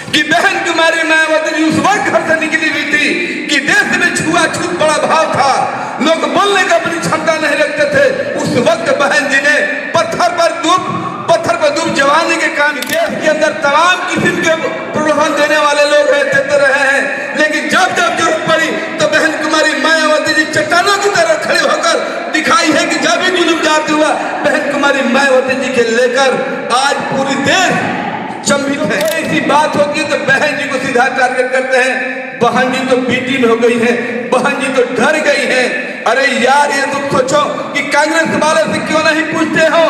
कि बहन कुमारी मायावती जी उस वक्त घर से निकली हुई थी कि देश में छुआछूत बड़ा भाव था, लोग बोलने का अपनी क्षमता नहीं रखते थे। उस वक्त बहन जी ने पत्थर पर धूप जवानी के काम देश के अंदर तमाम किस्म के प्रलोभन देने वाले लोग देते रहे हैं, लेकिन जब जरूरत पड़ी तो बहन कुमारी मायावती जी चट्टानों की तरह खड़े होकर दिखाई है कि जब भी जुल्म जाती हुआ बहन कुमारी मायावती जी के लेकर आज पूरी देश चंबित है। ऐसी बात होती है तो बहन जी को सीधा टारगेट करते हैं, बहन जी तो बीटी हो गई है, बहन जी तो डर गई है। अरे यार, ये तो सोचो कि कांग्रेस वाले से क्यों नहीं पूछते हो,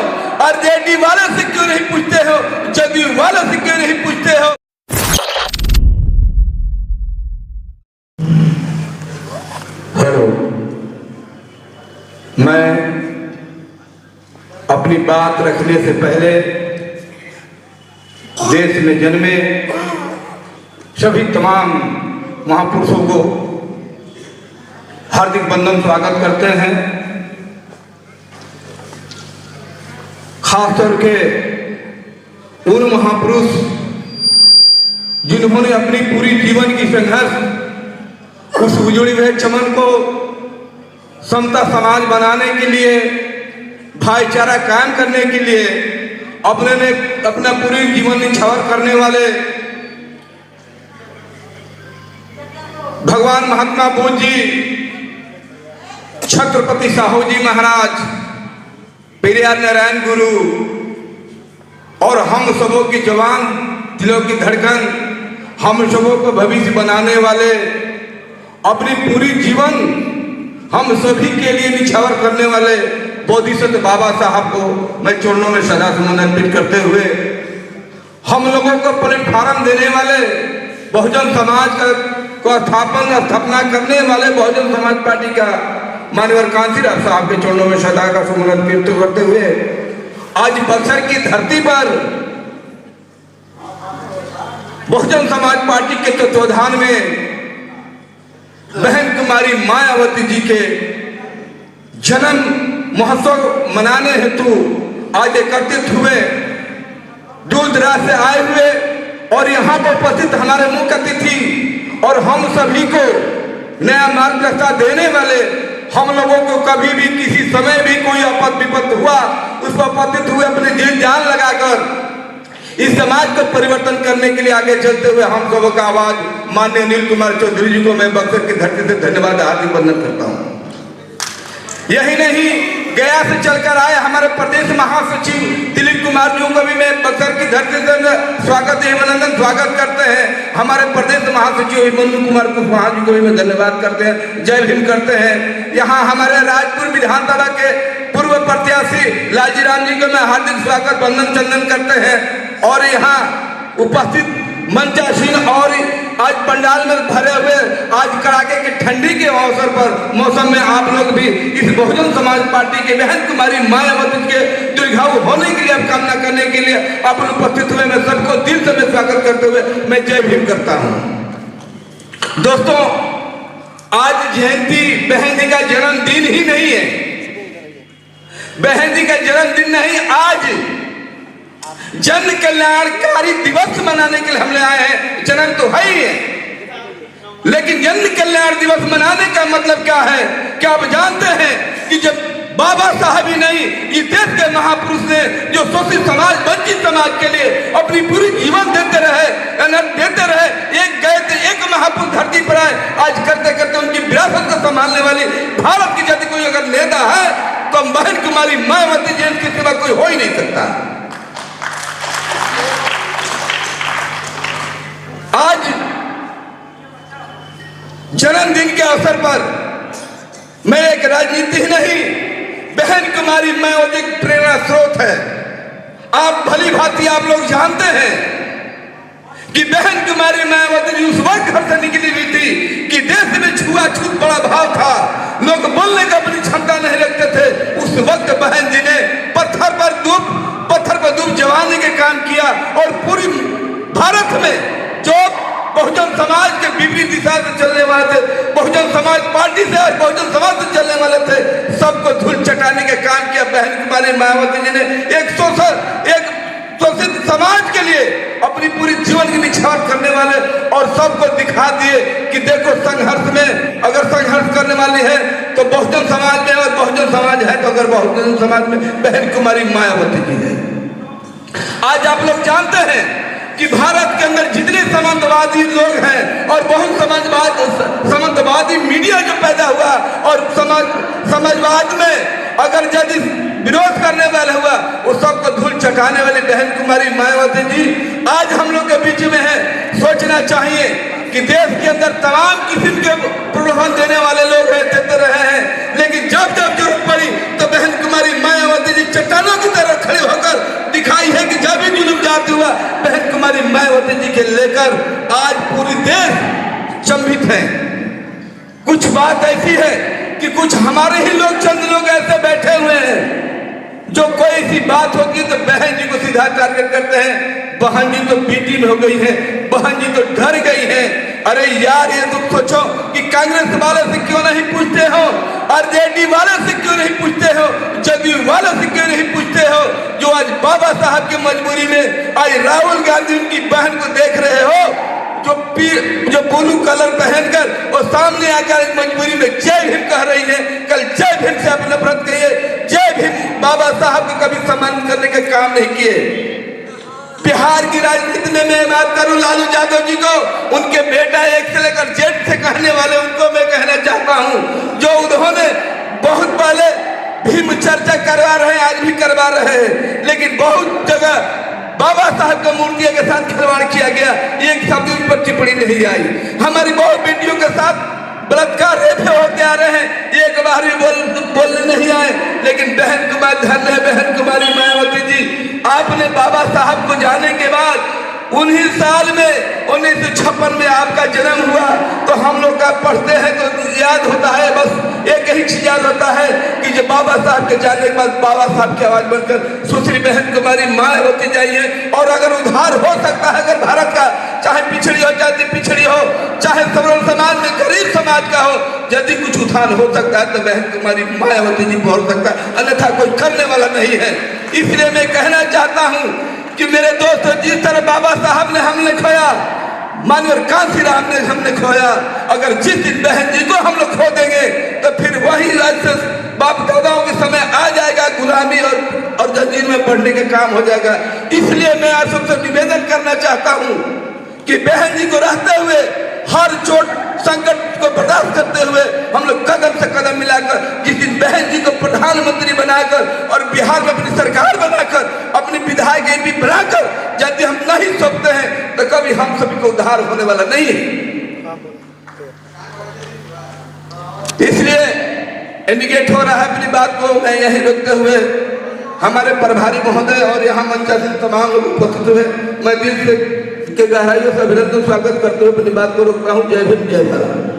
आरजेडी वाले से क्यों नहीं पूछते हो, जदयू वाले से क्यों नहीं पूछते हो। हेलो, मैं अपनी बात रखने से पहले देश में जन्मे सभी तमाम महापुरुषों को हार्दिक वंदन स्वागत करते हैं। खासतौर के उन महापुरुष जिन्होंने अपनी पूरी जीवन की संघर्ष उस उजड़ी हुए चमन को समता समाज बनाने के लिए, भाईचारा कायम करने के लिए अपना पूरी जीवन निछावर करने वाले भगवान महात्मा बुद्ध जी, छत्रपति साहू जी महाराज, पेरियार नारायण गुरु और हम सबों की जवान दिलों की धड़कन, हम सबों को भविष्य बनाने वाले, अपनी पूरी जीवन हम सभी के लिए निछावर करने वाले बोधिसत्व बाबा साहब को मैं चरणों में सदा समर्पित करते हुए, हम लोगों को प्लेटफार्म देने वाले बहुजन समाज को स्थापना करने वाले बहुजन समाज पार्टी का माननीय कांशीराम साहब के चरणों में सदा का समर्पित करते हुए, आज बक्सर की धरती पर बहुजन समाज पार्टी के तत्वाधान में बहन कुमारी मायावती जी के जन्म महोत्सव मनाने हेतु आज एकत्रित हुए, दूर दराज से आए हुए और यहाँ पर उपस्थित हमारे मुख्य अतिथि और हम सभी को नया मार्गदर्शन देने वाले, हम लोगों को कभी भी किसी समय भी कोई आपद विपद हुआ उस पर उपस्थित हुए अपने जीवन जान लगाकर इस समाज को परिवर्तन करने के लिए आगे चलते हुए हम सबों का आवाज माननीय अनिल कुमार चौधरी जी को मैं बक्सर की धरती से धन्यवाद हार्दिक वंदन करता हूँ। यही नहीं, गया से चलकर आए हमारे प्रदेश महासचिव दिलीप कुमार जी को भी मैं बक्सर की धरती से स्वागत अभिनंदन स्वागत करते हैं। हमारे प्रदेश महासचिव मनु कुमार कुशवाहा जी को भी मैं धन्यवाद करते हैं, जय भीम करते हैं। यहाँ हमारे राजपुर विधानसभा के पूर्व प्रत्याशी लालजी राम जी को मैं हार्दिक स्वागत वंदन चंदन करते हैं। और यहाँ उपस्थित मंचासीन और आज पंडाल में भरे हुए आज कड़ाके की ठंडी के अवसर पर मौसम में आप लोग भी इस बहुजन समाज पार्टी के बहन कुमारी मायावती के दीर्घायु होने के लिए कामना करने के लिए आप उपस्थित हुए, मैं सबको दिल से मैं स्वागत करते हुए मैं जय भीम करता हूँ। दोस्तों, आज जयंती बहन जी का जन्मदिन ही नहीं है, बहन जी का जन्मदिन नहीं, आज जन कल्याणकारी दिवस मनाने के लिए हम आए हैं। जन्म तो है ही है, लेकिन जन कल्याण दिवस मनाने का मतलब क्या है? क्या आप जानते हैं कि जब बाबा साहब ही नहीं, इस देश के महापुरुष ने जो शोषित समाज, वंचित समाज के लिए अपनी पूरी जीवन देते रहे, एक गए थे, एक महापुरुष धरती पर आए, आज करते करते उनकी विरासत को संभालने वाली भारत की यदि कोई अगर नेता है तो बहन कुमारी मायावती जी के सिवा कोई हो ही नहीं सकता। आज जन्मदिन के अवसर पर मैं एक राजनीति नहीं, बहन कुमारी मायावती प्रेरणा स्रोत है। आप भली भांति आप लोग जानते हैं कि बहन कुमारी मायावती जी उस वक्त घर से निकली हुई थी कि देश में छुआछूत बड़ा भाव था, लोग बोलने का अपनी क्षमता नहीं रखते थे। उस वक्त बहन जी ने पत्थर पर धूप जवानी के काम किया और पूरी भारत में जो बहुजन समाज के विपरीत दिशा से चलने वाले थे, बहुजन समाज पार्टी से आज बहुजन समाज से चलने वाले थे, सबको धूल चटाने के काम किया बहन कुमारी मायावती जी ने। एक शोषित समाज के लिए अपनी पूरी जीवन की निछावर करने सबको दिखा दिए कि देखो संघर्ष में अगर संघर्ष करने वाली है तो बहुजन समाज में, और बहुजन समाज है तो अगर बहुजन समाज में बहन कुमारी मायावती जी है। आज आप लोग जानते हैं कि भारत के अंदर जितने समाजवादी लोग हैं और बहुत समाजवादी मीडिया जो पैदा हुआ और समाजवाद में अगर यदि विरोध करने वाला हुआ वो सबको धूल चटाने वाली बहन कुमारी मायावती जी आज हम लोग के बीच में है। सोचना चाहिए कि देश के अंदर तमाम किस्म के प्रलोभन देने वाले लोग हैं, देते रहे हैं, लेकिन जब जब जरूरत पड़ी तो बहन कुमारी मायावती जी चट्टानों की तरह खड़े होकर दिखाई है कि जब भी जुल्म जाती हुआ बहन कुमारी मायावती जी के लेकर आज पूरी देश चंभित है। कुछ बात ऐसी है कि कुछ हमारे ही लोग, चंद लोग ऐसे बैठे हुए हैं जो कोई सी बात होती है तो बहन जी को सीधा टारगेट करते हैं। बहन जी तो बीटी में हो गई है, बहन जी तो डर गई है। अरे यार ये तो सोचो कि कांग्रेस वाले से क्यों नहीं पूछते हो, आरजेडी वाले से क्यों नहीं पूछते हो, जदयू वाले से क्यों नहीं पूछते हो, जो आज बाबा साहब की मजबूरी में आज राहुल गांधी उनकी बहन को देख रहे हो जो ब्लू कलर पहनकर और सामने आकर मजबूरी में जय भीम कह रही है। कल जय भीम से आप नफरत करिए, जय भीम बाबा साहब को कभी सम्मान करने के काम नहीं किए। बिहार की राजनीति में मैं बात करूं लालू यादव जी को, उनके बेटा एक से लेकर जेड से कहने वाले उनको मैं कहना चाहता हूं, जो उन्होंने बहुत पहले भीम चर्चा करवा रहे हैं, आज भी करवा रहे हैं, लेकिन बहुत जगह बाबा साहब का मूर्तियों के साथ खिलवाड़ किया गया, एक शब्द उन पर टिप्पणी नहीं आई। हमारी बहुत बेटियों के साथ बलात्कार रेपे होते आ रहे हैं, एक बार भी बोलने नहीं आए। लेकिन बहन कुमारी धन्य है बहन कुमारी मायावती जी, आपने बाबा साहब को जाने के बाद 19 साल में 1956 में आपका जन्म हुआ तो हम लोग का पढ़ते हैं तो याद होता है, बस एक ही चीज याद होता है कि जब बाबा साहब के जाने के बाद बाबा साहब की आवाज बनकर सुश्री बहन कुमारी मायावती जाइए। और अगर उद्धार हो सकता है अगर भारत का, चाहे पिछड़ी हो चाहे पिछड़ी हो, चाहे सवर्ण समाज में गरीब समाज का हो, यदि कुछ उद्धार हो सकता है तो बहन कुमारी मायावती जी को हो सकता है, अन्यथा कोई करने वाला नहीं है। इसलिए मैं कहना चाहता हूँ कि मेरे दोस्तों, जिस तरह बाबा साहब ने हमने खोया, मानवर कांसी राम ने हमने खोया, अगर जिस दिन बहन जी को हम लोग खो देंगे तो फिर वही राज्य बाप दादाओं के समय आ जाएगा, गुलामी और जंजीर में पड़ने का काम हो जाएगा। इसलिए मैं आप सबसे निवेदन करना चाहता हूँ कि बहन जी को रहते हुए हर चोट संकट को बर्दाश्त करते हुए हम लोग कदम से कदम मिलाकर जिस दिन बहन जी को प्रधानमंत्री बनाकर और बिहार में अपनी सरकार बनाकर अपनी विधायक एमपी बनाकर यदि हम नहीं सोचते हैं तो कभी हम सभी को उद्धार होने वाला नहीं है। इसलिए इंडिकेट हो रहा है अपनी बात को मैं यही रखते हुए हमारे प्रभारी महोदय और यहाँ मंचासीन तमाम लोग उपस्थित हुए, मैं दिल से के गहराइयों से अभिनंदन स्वागत करते हुए अपनी बात को रोकता हूँ। जय भीम, जय भारत।